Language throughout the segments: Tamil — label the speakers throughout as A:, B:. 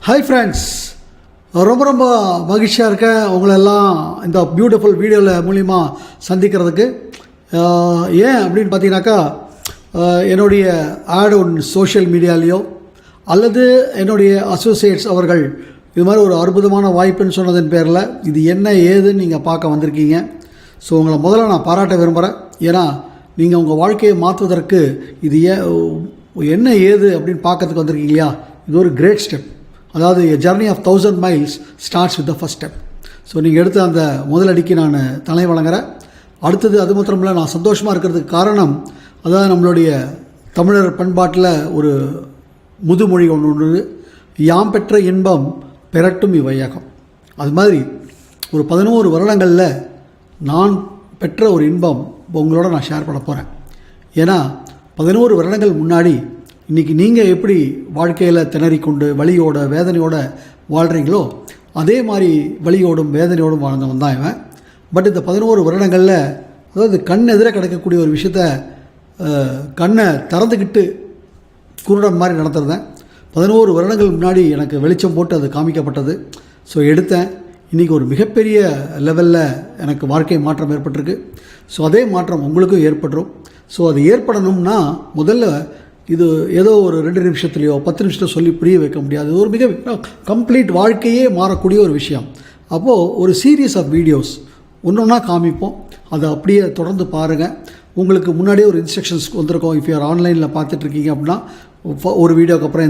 A: ஹாய் ஃப்ரெண்ட்ஸ், ரொம்ப ரொம்ப மகிழ்ச்சியாக இருக்கேன் உங்களெல்லாம் இந்த பியூட்டிஃபுல் வீடியோவில் மூலிமா சந்திக்கிறதுக்கு. ஏன் அப்படின்னு பார்த்தீங்கன்னாக்கா, என்னுடைய ஆட் ஒன்று சோஷியல் மீடியாலேயோ அல்லது என்னுடைய அசோசியேட்ஸ் அவர்கள் இது மாதிரி ஒரு அற்புதமான வாய்ப்புன்னு சொன்னதன் பேரில் இது என்ன ஏதுன்னு நீங்கள் பார்க்க வந்திருக்கீங்க. ஸோ உங்களை முதல்ல நான் பாராட்ட விரும்புகிறேன். ஏன்னா நீங்கள் உங்கள் வாழ்க்கையை மாற்றுவதற்கு இது என்ன ஏது அப்படின்னு பார்க்கறதுக்கு வந்திருக்கீங்க இல்லையா, இது ஒரு கிரேட் ஸ்டெப். அதாவது journey of 1000 miles starts with the first step. So நீங்கள் எடுத்த அந்த முதலடிக்கு நான் தலை வழங்குறேன். அடுத்தது அது மாத்திரமில்லை, நான் சந்தோஷமாக இருக்கிறதுக்கு காரணம், அதாவது நம்மளுடைய தமிழர் பண்பாட்டில் ஒரு முதுமொழி ஒன்று, யாம் பெற்ற இன்பம் பெறட்டும் இவ்வையகம். அது மாதிரி ஒரு 11 வருடங்களில் நான் பெற்ற ஒரு இன்பம் உங்களோட நான் ஷேர் பண்ண போகிறேன். ஏன்னா 11 வருடங்கள் முன்னாடி இன்றைக்கி நீங்கள் எப்படி வாழ்க்கையில் திணறிக்கொண்டு வலியோட வேதனையோடு வாழ்கிறீங்களோ அதே மாதிரி வலியோடும் வேதனையோடும் வாழ்ந்தவன் தான் இவன். பட் இந்த 11 வருடங்களில், அதாவது கண் எதிராக கிடைக்கக்கூடிய ஒரு விஷயத்த கண்ணை திறந்துக்கிட்டு குருடன் மாதிரி நடத்துகிறேன். 11 வருடங்கள் முன்னாடி எனக்கு வெளிச்சம் போட்டு அது காமிக்கப்பட்டது. ஸோ எடுத்தேன். இன்றைக்கி ஒரு மிகப்பெரிய லெவலில் எனக்கு வாழ்க்கை மாற்றம் ஏற்பட்டிருக்கு. ஸோ அதே மாற்றம் உங்களுக்கும் ஏற்பட்டுரும். ஸோ அது ஏற்படணும்னா முதல்ல இது ஏதோ ஒரு 2 நிமிஷத்துலையோ 10 நிமிஷத்தில் சொல்லி புரிய வைக்க முடியாது. இது ஒரு மிக கம்ப்ளீட் வாழ்க்கையே மாறக்கூடிய ஒரு விஷயம். அப்போது ஒரு சீரீஸ் ஆஃப் வீடியோஸ் ஒன்றா காமிப்போம். அதை அப்படியே தொடர்ந்து பாருங்கள். உங்களுக்கு முன்னாடியே ஒரு இன்ஸ்ட்ரக்ஷன்ஸ் வந்திருக்கோம். இஃப் யூஆர் ஆன்லைனில் பார்த்துட்ருக்கீங்க அப்படின்னா ஒரு வீடியோக்கு அப்புறம்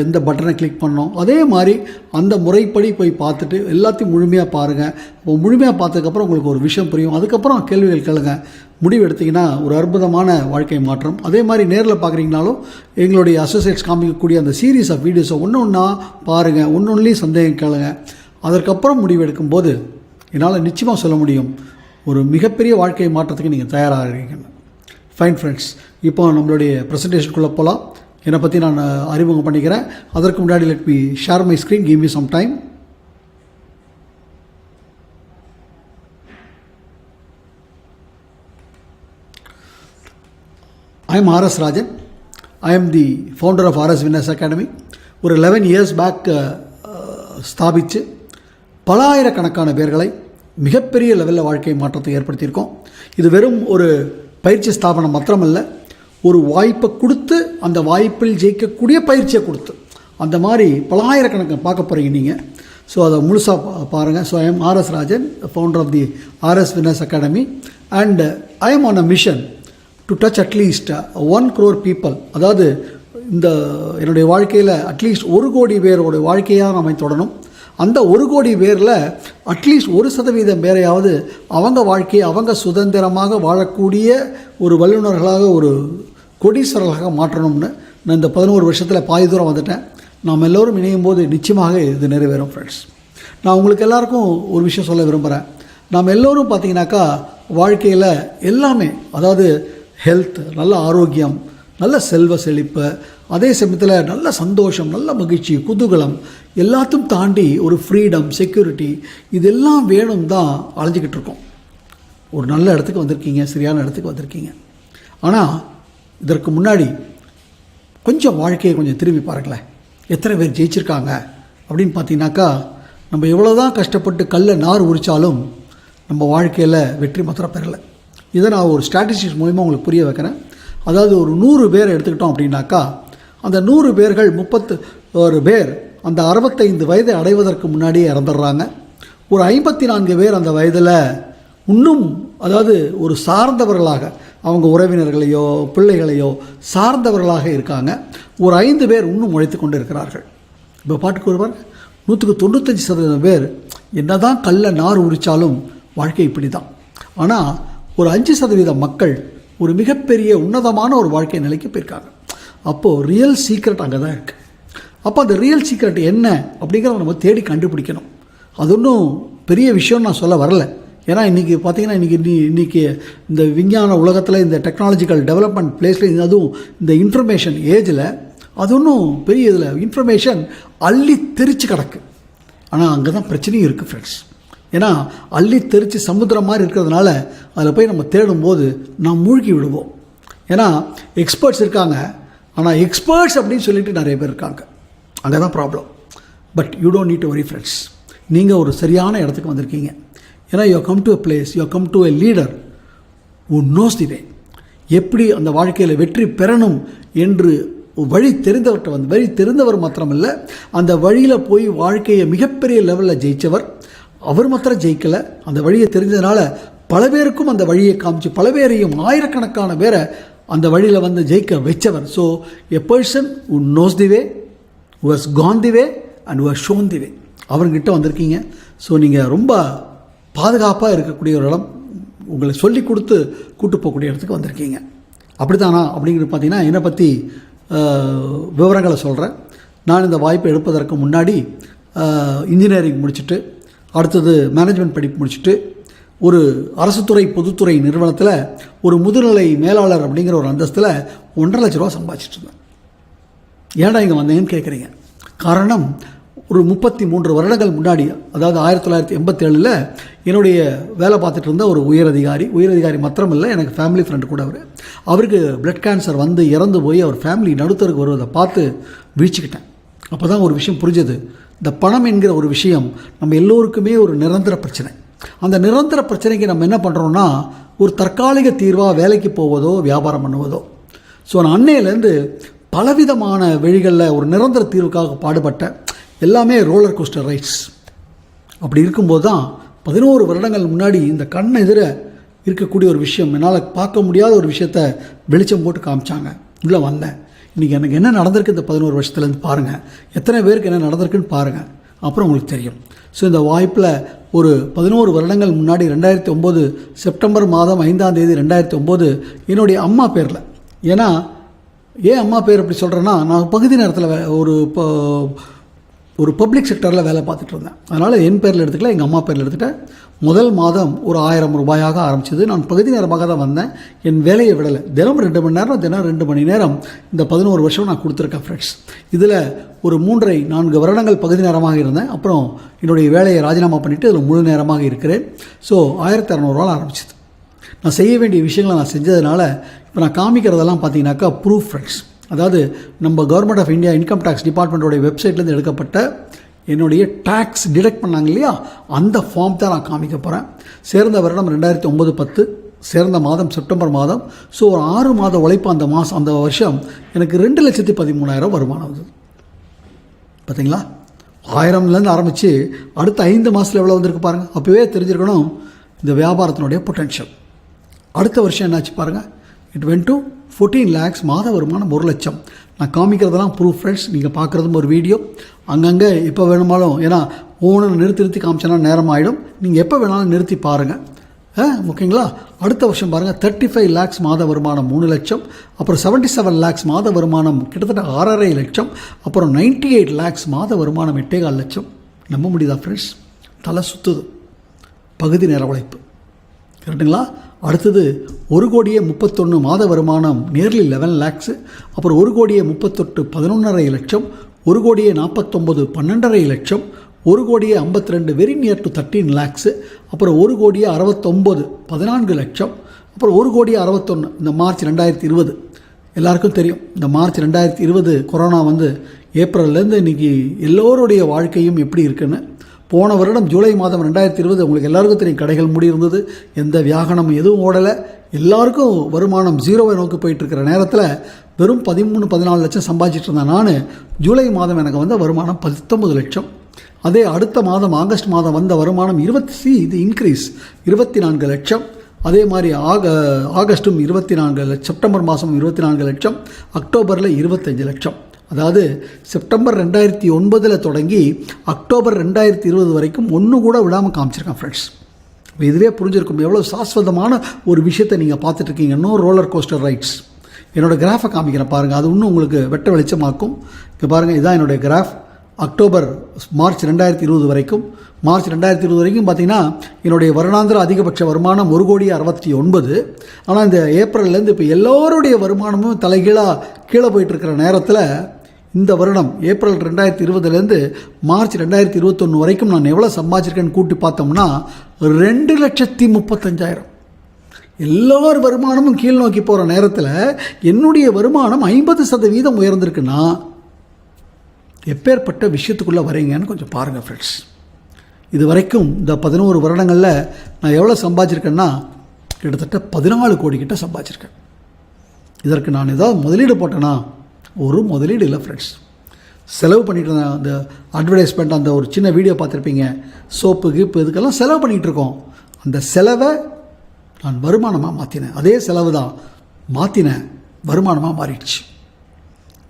A: எந்த பட்டனை கிளிக் பண்ணோம், அதே மாதிரி அந்த முறைப்படி போய் பார்த்துட்டு எல்லாத்தையும் முழுமையாக பாருங்கள். இப்போ முழுமையாக பார்த்ததுக்கப்புறம் உங்களுக்கு ஒரு விஷயம் புரியும். அதுக்கப்புறம் கேள்விகள் கேளுங்க. முடிவு எடுத்திங்கன்னா ஒரு அற்புதமான வாழ்க்கை மாற்றம். அதே மாதிரி நேரில் பார்க்குறீங்கனாலும் எங்களுடைய அசோசியேட்ஸ் காமிக்கக்கூடிய அந்த சீரீஸ் ஆஃப் வீடியோஸை ஒன்றா பாருங்கள். ஒன்றுலேயும் சந்தேகம் கேளுங்க. அதற்கப்புறம் முடிவு எடுக்கும்போது என்னால் நிச்சயமாக சொல்ல முடியும், ஒரு மிகப்பெரிய வாழ்க்கை மாற்றத்துக்கு நீங்கள் தயாராகிறீங்க. ஃபைன் ஃப்ரெண்ட்ஸ், இப்போ நம்மளுடைய ப்ரெசன்டேஷனுக்குள்ளே போகலாம். என்னை பற்றி நான் அறிமுகம் பண்ணிக்கிறேன். அதற்கு முன்னாடி let me share my screen, give me some time. I am R.S. Rajan. I am the founder of R.S. Winners Academy. ஒரு 11 years பேக் ஸ்தாபித்து பல ஆயிரக்கணக்கான பேர்களை மிகப்பெரிய லெவலில் வாழ்க்கை மாற்றத்தை ஏற்படுத்தியிருக்கோம். இது வெறும் ஒரு பயிற்சி ஸ்தாபனம் மாத்திரமல்ல, ஒரு வாய்ப்பை கொடுத்து அந்த வாய்ப்பில் ஜெயிக்கக்கூடிய பயிற்சியை கொடுத்து அந்த மாதிரி பல ஆயிரக்கணக்கு பார்க்க போகிறீங்க நீங்கள். ஸோ அதை முழுசாக பாருங்கள். So I am R.S. Rajan, founder of the R.S. Winners Academy, and I am on a mission to touch at least 1 crore people. அதாவது இந்த என்னுடைய வாழ்க்கையில் அட்லீஸ்ட் 1 கோடி பேரோட வாழ்க்கையாக நம்ம தொடணும். அந்த 1 கோடி பேரில் அட்லீஸ்ட் 1% பேரையாவது அவங்க வாழ்க்கையை அவங்க சுதந்திரமாக வாழக்கூடிய ஒரு வல்லுநர்களாக, ஒரு கோடீஸ்வரர்களாக மாற்றணும்னு நான் இந்த 11 வருஷத்தில் பாதி தூரம் வந்துட்டேன். நாம் எல்லோரும் இணையும் போது நிச்சயமாக இது நிறைவேறும். ஃப்ரெண்ட்ஸ், நான் உங்களுக்கு எல்லாருக்கும் ஒரு விஷயம் சொல்ல விரும்புகிறேன். நாம் எல்லோரும் பார்த்திங்கனாக்கா வாழ்க்கையில் எல்லாமே, அதாவது ஹெல்த், நல்ல ஆரோக்கியம், நல்ல செல்வ செழிப்பு, அதே சமயத்தில் நல்ல சந்தோஷம், நல்ல மகிழ்ச்சி, குதூகலம், எல்லாத்தையும் தாண்டி ஒரு ஃப்ரீடம், செக்யூரிட்டி, இதெல்லாம் வேணும் தான் அலைஞ்சிக்கிட்டு இருக்கோம். ஒரு நல்ல இடத்துக்கு வந்திருக்கீங்க, சரியான இடத்துக்கு வந்திருக்கீங்க. ஆனால் இதற்கு முன்னாடி கொஞ்சம் வாழ்க்கையை கொஞ்சம் திரும்பி பாருங்களேன். எத்தனை பேர் ஜெயிச்சிருக்காங்க அப்படின்னு பார்த்தீங்கன்னாக்கா, நம்ம எவ்வளோ தான் கஷ்டப்பட்டு கல்லை நார் உரித்தாலும் நம்ம வாழ்க்கையில் வெற்றி மாத்திரம் பெறலை. இதை நான் ஒரு ஸ்ட்ராட்டஜிஸ் மூலிமா உங்களுக்கு புரிய வைக்கிறேன். அதாவது ஒரு 100 பேரை எடுத்துக்கிட்டோம் அப்படின்னாக்கா, அந்த 100 பேர்கள் 31 பேர் அந்த 65 வயதை அடைவதற்கு முன்னாடியே இறந்துடுறாங்க. ஒரு 54 பேர் அந்த வயதில் இன்னும், அதாவது ஒரு சார்ந்தவர்களாக, அவங்க உறவினர்களையோ பிள்ளைகளையோ சார்ந்தவர்களாக இருக்காங்க. ஒரு 5 பேர் இன்னும் உழைத்து கொண்டு இருக்கிறார்கள். இப்போ பாட்டுக்கு ஒருவர் 95% பேர் என்ன தான் கல்லை நார் உரித்தாலும் வாழ்க்கை இப்படி தான். ஆனால் ஒரு 5% மக்கள் ஒரு மிகப்பெரிய உன்னதமான ஒரு வாழ்க்கை நிலைக்கு போயிருக்காங்க. அப்போது ரியல் சீக்ரெட் அங்கே தான் இருக்குது. அப்போ அந்த ரியல் சீக்ரெட் என்ன அப்படிங்கிறத நம்ம தேடி கண்டுபிடிக்கணும். அது ஒன்றும் பெரிய விஷயம் நான் சொல்ல வரல. ஏன்னா இன்றைக்கி பார்த்திங்கன்னா இன்றைக்கி இந்த விஞ்ஞான உலகத்தில், இந்த டெக்னாலஜிக்கல் டெவலப்மெண்ட் பிளேஸில், அதுவும் இந்த இன்ஃபர்மேஷன் ஏஜில் அது ஒன்றும் பெரிய இதில் இன்ஃபர்மேஷன் அள்ளி தெரிச்சு கிடக்கு. ஆனால் அங்கே தான் பிரச்சனையும் இருக்குது ஃப்ரெண்ட்ஸ். ஏன்னா அள்ளி தெரித்து சமுத்திரம் மாதிரி இருக்கிறதுனால அதில் போய் நம்ம தேடும்போது நாம் மூழ்கி விடுவோம். ஏன்னா எக்ஸ்பர்ட்ஸ் இருக்காங்க, ஆனால் எக்ஸ்பர்ட்ஸ் அப்படின்னு சொல்லிட்டு நிறைய பேர் இருக்காங்க. அங்கே தான் problem. But you don't need to worry friends. நீங்கள் ஒரு சரியான இடத்துக்கு வந்திருக்கீங்க. ஏன்னா you come to a place, you come to a leader who knows the way. எப்படி அந்த வாழ்க்கையில் வெற்றி பெறணும் என்று வழி தெரிந்தவர்கிட்ட வழி தெரிந்தவர் மாத்திரமல்ல, அந்த வழியில் போய் வாழ்க்கையை மிகப்பெரிய லெவலில் ஜெயித்தவர். அவர் மாத்திரம் ஜெயிக்கலை, அந்த வழியை தெரிஞ்சதுனால பல பேருக்கும் அந்த வழியை காமிச்சு பல பேரையும் ஆயிரக்கணக்கான பேரை அந்த வழியில் வந்து ஜெயிக்க வச்சவர். So a person who knows the way, who has gone the way and who has shown the way, அவர்கிட்ட வந்திருக்கீங்க. ஸோ நீங்கள் ரொம்ப பாதுகாப்பாக இருக்கக்கூடிய ஒரு இடம், உங்களை சொல்லி கொடுத்து கூட்டு போகக்கூடிய இடத்துக்கு வந்திருக்கீங்க. அப்படி தானா அப்படிங்கிறது பார்த்தீங்கன்னா என்னை பற்றி விவரங்களை சொல்கிறேன். நான் இந்த வாய்ப்பை எடுப்பதற்கு முன்னாடி இன்ஜினியரிங் முடிச்சுட்டு, அடுத்தது மேனேஜ்மெண்ட் படிப்பு முடிச்சுட்டு, ஒரு அரசுத்துறை பொதுத்துறை நிறுவனத்தில் ஒரு முதுநிலை மேலாளர் அப்படிங்கிற ஒரு அந்தஸ்தில் 1.5 லட்ச ரூபா சம்பாதிச்சிட்டு இருந்தேன். ஏன்டா இங்கே வந்தேன்னு கேட்குறீங்க. காரணம், ஒரு 33 வருடங்கள் முன்னாடி, அதாவது 1987 என்னுடைய வேலை பார்த்துட்டு இருந்த ஒரு உயரதிகாரி மாத்திரமில்லை, எனக்கு ஃபேமிலி ஃப்ரெண்டு கூட அவருக்கு பிளட் கேன்சர் வந்து இறந்து போய் அவர் ஃபேமிலி நடுத்தருக்கு வருவதை பார்த்து வீழ்ச்சிக்கிட்டேன். அப்போ தான் ஒரு விஷயம் புரிஞ்சது. இந்த பணம் என்கிற ஒரு விஷயம் நம்ம எல்லோருக்குமே ஒரு நிரந்தர பிரச்சனை. அந்த நிரந்தர பிரச்சனைக்கு நம்ம என்ன பண்ணுறோன்னா, ஒரு தற்காலிக தீர்வாக வேலைக்கு போவதோ வியாபாரம் பண்ணுவதோ. ஸோ நான் அன்னையிலேருந்து பலவிதமான வழிகளில் ஒரு நிரந்தர தீர்வுக்காக பாடுபட்டேன். எல்லாமே ரோலர் கோஸ்டர் ரைட்ஸ். அப்படி இருக்கும்போது தான் 11 வருடங்கள் முன்னாடி இந்த கண் எதிர இருக்கக்கூடிய ஒரு விஷயம், என்னால் பார்க்க முடியாத ஒரு விஷயத்த வெளிச்சம் போட்டு காமிச்சாங்க. உள்ளே வந்தேன். இன்றைக்கி எனக்கு என்ன நடந்திருக்கு இந்த 11 வருஷத்துலேருந்து பாருங்கள், எத்தனை பேருக்கு என்ன நடந்திருக்குன்னு பாருங்கள், அப்புறம் உங்களுக்கு தெரியும். ஸோ இந்த வாய்ப்பில் ஒரு 11 வருடங்கள் முன்னாடி 2009 செப்டம்பர் மாதம் 5ஆம் தேதி 2009 என்னுடைய அம்மா பேரில், ஏன்னா ஏன் அம்மா பேர் அப்படி சொல்கிறேன்னா, நான் பகுதி நேரத்தில் ஒரு பப்ளிக் செக்டரில் வேலை பார்த்துட்டு இருந்தேன். அதனால் என் பேரில் எடுத்துக்கல, எங்கள் அம்மா பேரில் எடுத்துக்கிட்டேன். முதல் மாதம் ஒரு 1000 ரூபாயாக ஆரம்பிச்சது. நான் பகுதி நேரமாக தான் வந்தேன், என் வேலையை விடலை. தினம் 2 மணி நேரம், தினம் 2 மணி நேரம் இந்த 11 வருஷம் நான் கொடுத்துருக்கேன் ஃப்ரெண்ட்ஸ். இதில் ஒரு 3.5-4 வருடங்கள் பகுதி நேரமாக இருந்தேன். அப்புறம் என்னுடைய வேலையை ராஜினாமா பண்ணிவிட்டு இதில் முழு நேரமாக இருக்கிறேன். ஸோ 1600 ரூபா ஆரம்பிச்சது. நான் செய்ய வேண்டிய விஷயங்களை நான் செஞ்சதுனால இப்போ நான் காமிக்கிறதெல்லாம் பார்த்தீங்கன்னாக்கா ப்ரூஃப் ஃப்ரெண்ட்ஸ். அதாவது நம்ம government of India income tax டிபார்ட்மெண்ட்டோடைய வெப்சைட்லேருந்து எடுக்கப்பட்ட என்னுடைய டேக்ஸ் டிடெக்ட் பண்ணாங்க இல்லையா, அந்த ஃபார்ம் தான் நான் காமிக்க போகிறேன். சேர்ந்த வருடம் 2009-10, சேர்ந்த மாதம் செப்டம்பர் மாதம். ஸோ ஒரு 6 மாத உழைப்பு அந்த வருஷம் எனக்கு 2,13,000 வருமானம் வந்தது. பார்த்தீங்களா, 1000லேருந்து ஆரம்பித்து அடுத்த 5 மாதத்தில் எவ்வளோ வந்திருக்கு பாருங்கள். அப்போவே தெரிஞ்சிருக்கணும் இந்த வியாபாரத்தினுடைய பொட்டென்ஷியல். அடுத்த வருஷம் என்னாச்சு பாருங்கள், இட் வென்ட் டு 14 lakhs, மாத வருமானம் 1 லட்சம். நான் காமிக்கிறதெல்லாம் ப்ரூஃப் ஃப்ரெண்ட்ஸ். நீங்கள் பார்க்குறதும் ஒரு வீடியோ, அங்கங்கே எப்போ வேணுமாலும், ஏன்னா ஒவ்வொன்று நிறுத்தி காமிச்சனா நேரம் ஆகிடும். நீங்கள் எப்போ வேணாலும் நிறுத்தி பாருங்கள், ஓகேங்களா. அடுத்த வருஷம் பாருங்கள், 35 lakhs மாத வருமானம் 3 லட்சம். அப்புறம் 77 lakhs மாத வருமானம் கிட்டத்தட்ட 6.5 லட்சம். அப்புறம் 98 lakhs மாத வருமானம் 8.25 லட்சம். நம்ப முடியுதா ஃப்ரெண்ட்ஸ்? தலை சுற்றுது. பகுதி நேர உழைப்பு, கரெக்டுங்களா. அடுத்தது 1,31,00,000 மாத வருமானம், நியர்லி 11 lakhs. அப்புறம் 1,38,00,000 11.5 லட்சம். 1,49,00,000 12.5 லட்சம். 1,52,00,000 வெரி நியர் டு 13 lakhs. அப்புறம் 1,69,00,000 14 லட்சம். அப்புறம் 1,61,00,000 இந்த மார்ச் 2020. எல்லாருக்கும் தெரியும், இந்த மார்ச் 2020 கொரோனா வந்து ஏப்ரல்லேருந்து இன்றைக்கி எல்லோருடைய வாழ்க்கையும் எப்படி இருக்குன்னு. போன வருடம் ஜூலை மாதம் 2020 உங்களுக்கு எல்லாருக்கும் தெரியும், கடைகள் மூடி இருந்தது, எந்த வியாகனமும் எதுவும் ஓடலை, எல்லாருக்கும் வருமானம் ஜீரோவை நோக்கி போயிட்டுருக்கிற நேரத்தில் வெறும் 13-14 லட்சம் சம்பாதிச்சிட்டு இருந்தேன் நான். ஜூலை மாதம் எனக்கு வந்த வருமானம் 19 லட்சம். அதே அடுத்த மாதம் ஆகஸ்ட் மாதம் வந்த வருமானம் இது இன்க்ரீஸ் 24 லட்சம். அதே மாதிரி ஆகஸ்ட்டும் 24 லட்சம், செப்டம்பர் மாதம் 24 லட்சம், அக்டோபரில் 25 லட்சம். அதாவது செப்டம்பர் 2009 தொடங்கி அக்டோபர் 2020 வரைக்கும் ஒன்று கூட விடாமல் காமிச்சிருக்கேன் ஃப்ரெண்ட்ஸ். இப்போ இதுவே புரிஞ்சிருக்கும் எவ்வளோ சாஸ்வதமான ஒரு விஷயத்தை நீங்கள் பார்த்துட்ருக்கீங்க. No roller coaster rides. என்னோடய கிராஃபை காமிக்கிறேன் பாருங்கள், அது இன்னும் உங்களுக்கு வெட்ட வெளிச்சமாக்கும். இங்கே பாருங்கள், இதுதான் என்னுடைய கிராஃப். மார்ச் 2020 வரைக்கும். மார்ச் 2020 வரைக்கும் பார்த்தீங்கன்னா என்னுடைய வருடாந்திர அதிகபட்ச வருமானம் 1,69,00,000. ஆனால் இந்த ஏப்ரல்லேருந்து இப்போ எல்லோருடைய வருமானமும் தலைகீழாக கீழே போயிட்டுருக்கிற நேரத்தில் இந்த வருடம் ஏப்ரல் 2020லேருந்து மார்ச் 2021 வரைக்கும் நான் எவ்வளோ சம்பாதிச்சிருக்கேன்னு கூட்டி பார்த்தோம்னா 2,35,000. எல்லோர் வருமானமும் கீழ் நோக்கி போகிற நேரத்தில் என்னுடைய வருமானம் 50% உயர்ந்திருக்குன்னா எப்பேற்பட்ட விஷயத்துக்குள்ளே வரீங்கன்னு கொஞ்சம் பாருங்கள் ஃப்ரெண்ட்ஸ். இது வரைக்கும் இந்த 11 வருடங்களில் நான் எவ்வளோ சம்பாதிச்சிருக்கேன்னா கிட்டத்தட்ட 14 கோடி கிட்ட சம்பாதிச்சிருக்கேன். இதற்கு நான் ஏதாவது முதலீடு போட்டேன்னா ஒரு முதலீடு இல்லை ஃப்ரெண்ட்ஸ். செலவு பண்ணிட்டு இருந்தேன். அந்த அட்வர்டைஸ்மெண்ட், அந்த ஒரு சின்ன வீடியோ பார்த்துருப்பீங்க, சோப்பு கீப்பு இதுக்கெல்லாம் செலவு பண்ணிகிட்டு இருக்கோம். அந்த செலவை நான் வருமானமாக மாற்றினேன். அதே செலவு தான் மாற்றினேன், வருமானமாக மாறிடுச்சு.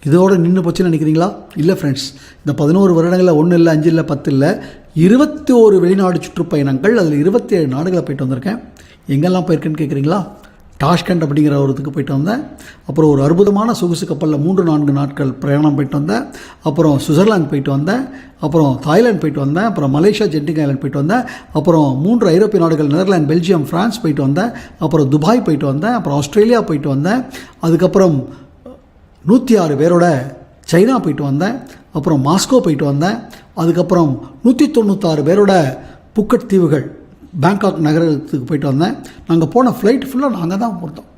A: இதோடு நின்று போச்சுன்னு நினைக்கிறீங்களா? இல்லை ஃப்ரெண்ட்ஸ், இந்த 11 வருடங்களில் 1 இல்லை, 5 இல்லை, 10 இல்லை, 21 வெளிநாடு சுற்றுப்பயணங்கள், அதில் 27 நாடுகளை போயிட்டு வந்திருக்கேன். எங்கெல்லாம் போயிருக்கேன்னு கேட்குறீங்களா? டாஷ்கண்ட் அப்படிங்கிற ஒரு இதுக்கு போயிட்டு வந்தேன். அப்புறம் ஒரு அற்புதமான சொகுசு கப்பலில் 3-4 நாட்கள் பிரயாணம் போயிட்டு வந்தேன். அப்புறம் சுவிட்சர்லாந்து போயிட்டு வந்தேன். அப்புறம் தாய்லாந்து போயிட்டு வந்தேன். அப்புறம் மலேசியா ஜென்டிங் ஐலாண்ட் போயிட்டு வந்தேன். அப்புறம் 3 ஐரோப்பிய நாடுகள், நெதர்லாந்து, பெல்ஜியம், ஃப்ரான்ஸ் போயிட்டு வந்தேன். அப்புறம் துபாய் போயிட்டு வந்தேன். அப்புறம் ஆஸ்திரேலியா போயிட்டு வந்தேன். அதுக்கப்புறம் 106 பேரோட சைனா போயிட்டு வந்தேன். அப்புறம் மாஸ்கோ போயிட்டு வந்தேன். அதுக்கப்புறம் 196 பேரோட புக்கட் தீவுகள், பேங்காக் நகரத்துக்கு போயிட்டு வந்தேன். நாங்கள் போன ஃப்ளைட் ஃபுல்லாக நாங்கள் தான் போட்டோம்.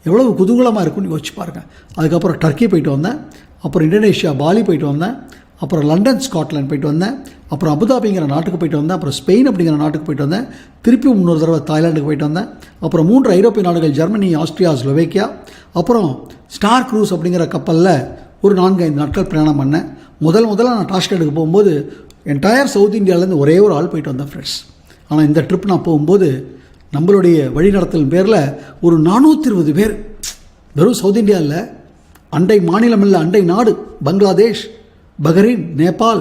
A: எவ்வளவு குதூகலமாக இருக்குன்னு யோசிச்சு பாருங்கள். அதுக்கப்புறம் டர்க்கி போயிட்டு வந்தேன். அப்புறம் இந்தோனேஷியா பாலி போயிட்டு வந்தேன். அப்புறம் லண்டன் ஸ்காட்லாந்து போயிட்டு வந்தேன். அப்புறம் அபுதாபிங்கிற நாட்டுக்கு போயிட்டு வந்தேன். அப்புறம் ஸ்பெயின் அப்படிங்கிற நாட்டுக்கு போயிட்டு வந்தேன். திருப்பி 3 தடவை தாய்லாண்டுக்கு போயிட்டு வந்தேன். அப்புறம் 3 ஐரோப்பிய நாடுகள், ஜெர்மனி, ஆஸ்திரியா, ஸ்லோவேக்கியா. அப்புறம் ஸ்டார் க்ரூஸ் அப்படிங்கிற கப்பலில் ஒரு 4-5 நாட்கள் பிரயாணம் பண்ணேன். முதல்ல நான் டாஷ்கண்டுக்கு போகும்போது என்டையர் சவுத் இந்தியாவிலேருந்து ஒரே ஒரு ஆள் போயிட்டு வந்தேன் ஃப்ரெண்ட்ஸ். ஆனால் இந்த ட்ரிப் நான் போகும்போது நம்மளுடைய வழிநடத்தல் பேரில் ஒரு 420 பேர், வெறும் சவுத் இந்தியா இல்லை, அண்டை மாநிலம் இல்லை, அண்டை நாடு, பங்களாதேஷ், பஹ்ரைன், நேபாள்,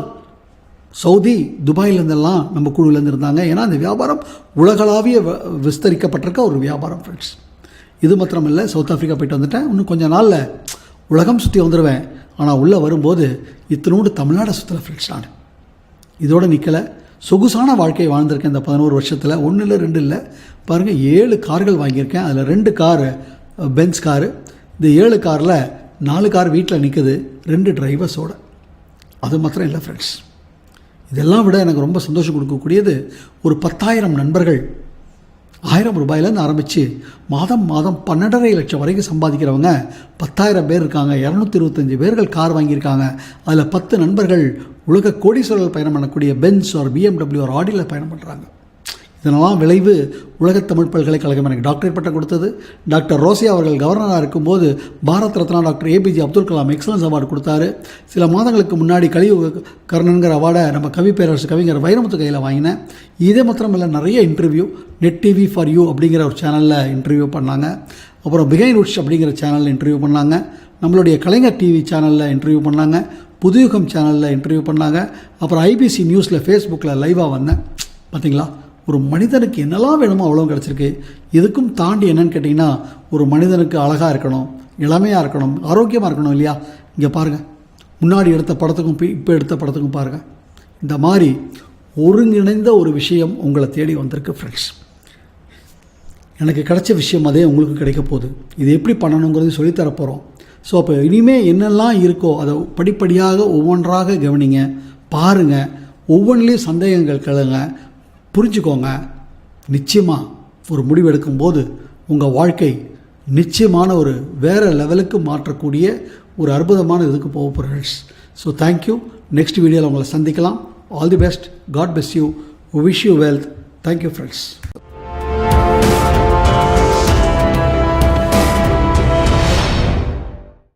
A: சவுதி, துபாயிலேருந்தெல்லாம் நம்ம குழுவிலேருந்து இருந்தாங்க. ஏன்னா அந்த வியாபாரம் உலகளாவிய விஸ்தரிக்கப்பட்டிருக்க ஒரு வியாபாரம் ஃப்ரெண்ட்ஸ். இது மாத்திரம் இல்லை, சவுத் ஆஃப்ரிக்கா போயிட்டு வந்துட்டேன். இன்னும் கொஞ்சம் நாளில் உலகம் சுற்றி வந்துடுவேன். ஆனால் உள்ளே வரும்போது இத்தனோடு தமிழ்நாடை சுற்றலை ஃப்ரெண்ட்ஸ். நான் இதோடு நிற்கலை. சொகுசான வாழ்க்கையை வாழ்ந்திருக்கேன் இந்த 11 வருஷத்தில். 1 இல்லை, 2 இல்லை, பாருங்கள் 7 கார்கள் வாங்கியிருக்கேன். அதில் 2 காரு பென்ஸ் காரு. இந்த 7 காரில் 4 கார் வீட்டில் நிற்குது, 2 டிரைவர்ஸோடு. அது மாத்திரம் இல்லை ஃப்ரெண்ட்ஸ். இதெல்லாம் விட எனக்கு ரொம்ப சந்தோஷம் கொடுக்கக்கூடியது, ஒரு 10,000 நண்பர்கள் 1000 ரூபாயிலேருந்து ஆரம்பித்து மாதம் 12.5 லட்சம் வரைக்கும் சம்பாதிக்கிறவங்க 10,000 பேர் இருக்காங்க. 225 பேர்கள் கார் வாங்கியிருக்காங்க. அதில் 10 நண்பர்கள் உலக கோடீஸ்வரர்கள் பயணம் பண்ணக்கூடிய பென்ஸ் ஒரு BMW ஒரு ஆடியில் பயணம் பண்ணுறாங்க. இதனெல்லாம் விளைவு உலகத் தமிழ் பல்கலைக்கழகம் எனக்கு டாக்டரேட் பட்டம் கொடுத்தது. டாக்டர் ரோசியா அவர்கள் கவர்னராக இருக்கும்போது Bharat Ratna doctor APJ Abdul Kalam excellence award கொடுத்தாரு. சில மாதங்களுக்கு முன்னாடி கலியுக கர்ணன்கிற அவார்டை நம்ம கவி பேரரசு கவிஞர் வைரமுத்து கையில் வாங்கினேன். இதே மாத்திரம் இல்லை, நிறைய interview net TV for you அப்படிங்கிற ஒரு சேனலில் இன்டர்வியூ பண்ணாங்க. அப்புறம் பிகைன் உட்ஸ் அப்படிங்கிற சேனலில் இன்டர்வியூ பண்ணாங்க. நம்மளுடைய கலைஞர் டிவி சேனலில் இன்டர்வியூ பண்ணாங்க. புதுயுகம் சேனலில் இன்டர்வியூ பண்ணாங்க. அப்புறம் IBC நியூஸில் ஃபேஸ்புக்கில் லைவாக வந்தேன். பார்த்தீங்களா, ஒரு மனிதனுக்கு என்னெல்லாம் வேணுமோ அவ்வளோ கிடச்சிருக்கு. இதுக்கும் தாண்டி என்னன்னு கேட்டிங்கன்னா, ஒரு மனிதனுக்கு அழகாக இருக்கணும், இளமையாக இருக்கணும், ஆரோக்கியமாக இருக்கணும் இல்லையா? இங்கே பாருங்கள், முன்னாடி எடுத்த படத்துக்கும் இப்போ எடுத்த படத்துக்கும் பாருங்கள். இந்த மாதிரி ஒருங்கிணைந்த ஒரு விஷயம் உங்களை தேடி வந்திருக்கு ஃப்ரெண்ட்ஸ். எனக்கு கிடைச்ச விஷயம் அதே உங்களுக்கு கிடைக்க போகுது. இது எப்படி பண்ணணுங்கிறது சொல்லித்தர போகிறோம். ஸோ அப்போ இனிமேல் என்னெல்லாம் இருக்கோ அதை படிப்படியாக ஒவ்வொன்றாக கவனிங்க, பாருங்கள், ஒவ்வொன்றிலையும் சந்தேகங்கள் கேளுங்க, புரிஞ்சுக்கோங்க. நிச்சயமாக ஒரு முடிவு எடுக்கும்போது உங்கள் வாழ்க்கை நிச்சயமான ஒரு வேறு லெவலுக்கு மாற்றக்கூடிய ஒரு அற்புதமான இதுக்கு போக போகிறேன். So thank you. நெக்ஸ்ட் வீடியோவில் உங்களை சந்திக்கலாம். All the best. God bless you. Wish you wealth. Thank you friends.